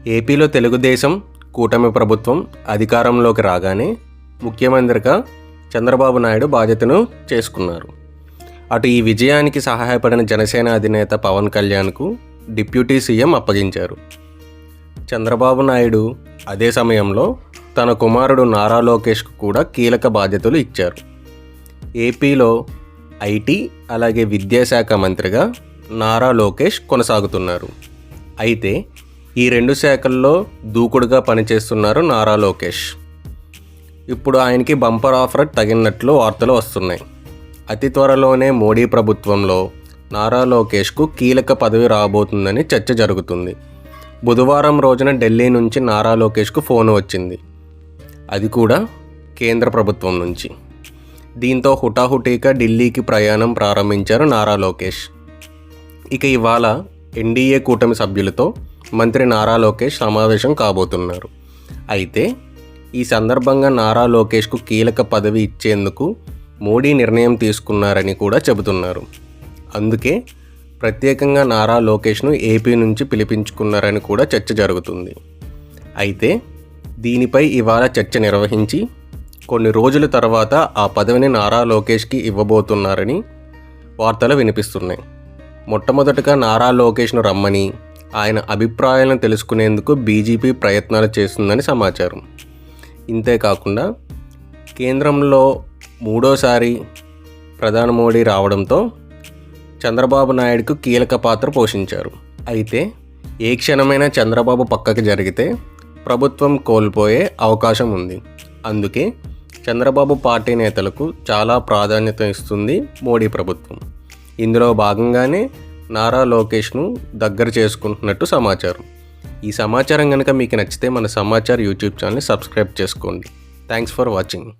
ఏపీలో తెలుగుదేశం కూటమి ప్రభుత్వం అధికారంలోకి రాగానే ముఖ్యమంత్రిగా చంద్రబాబు నాయుడు బాధ్యతను చేసుకున్నారు. అటు ఈ విజయానికి సహాయపడిన జనసేన అధినేత పవన్ కళ్యాణ్కు డిప్యూటీ సీఎం అప్పగించారు. చంద్రబాబు నాయుడు అదే సమయంలో తన కుమారుడు నారా లోకేష్కు కూడా కీలక బాధ్యతలు ఇచ్చారు. ఏపీలో ఐటీ అలాగే విద్యాశాఖ మంత్రిగా నారా లోకేష్ కొనసాగుతున్నారు. అయితే ఈ రెండు శాఖల్లో దూకుడుగా పనిచేస్తున్నారు నారా లోకేష్. ఇప్పుడు ఆయనకి బంపర్ ఆఫర్ తగినట్లు వార్తలు వస్తున్నాయి. అతి త్వరలోనే మోడీ ప్రభుత్వంలో నారా లోకేష్కు కీలక పదవి రాబోతుందని చర్చ జరుగుతుంది. బుధవారం రోజున ఢిల్లీ నుంచి నారా లోకేష్కు ఫోన్ వచ్చింది. అది కూడా కేంద్ర ప్రభుత్వం నుంచి. దీంతో హుటాహుటీగా ఢిల్లీకి ప్రయాణం ప్రారంభించారు నారా లోకేష్. ఇక ఇవాళ ఎన్డీఏ కూటమి సభ్యులతో మంత్రి నారా లోకేష్ సమావేశం కాబోతున్నారు. అయితే ఈ సందర్భంగా నారా లోకేష్కు కీలక పదవి ఇచ్చేందుకు మోడీ నిర్ణయం తీసుకున్నారని కూడా చెబుతున్నారు. అందుకే ప్రత్యేకంగా నారా లోకేష్ను ఏపీ నుంచి పిలిపించుకున్నారని కూడా చర్చ జరుగుతుంది. అయితే దీనిపై ఇవాళ చర్చ నిర్వహించి కొన్ని రోజుల తర్వాత ఆ పదవిని నారా లోకేష్కి ఇవ్వబోతున్నారని వార్తలు వినిపిస్తున్నాయి. మొట్టమొదటగా నారా లోకేష్ను రమ్మని ఆయన అభిప్రాయాలను తెలుసుకునేందుకు బీజేపీ ప్రయత్నాలు చేస్తుందని సమాచారం. ఇంతేకాకుండా కేంద్రంలో మూడోసారి ప్రధాని మోడీ రావడంతో చంద్రబాబు నాయుడుకు కీలక పాత్ర పోషించారు. అయితే ఏ క్షణమైనా చంద్రబాబు పక్కకి జరిగితే ప్రభుత్వం కోల్పోయే అవకాశం ఉంది. అందుకే చంద్రబాబు పార్టీ నేతలకు చాలా ప్రాధాన్యత ఇస్తుంది మోడీ ప్రభుత్వం. ఇందులో భాగంగానే నారా లోకేష్ను దగ్గర చేసుకుంటున్నట్టు సమాచారం. ఈ సమాచారం కనుక మీకు నచ్చితే మన సమాచార్ యూట్యూబ్ ఛానల్ని సబ్స్క్రైబ్ చేసుకోండి. Thanks for watching.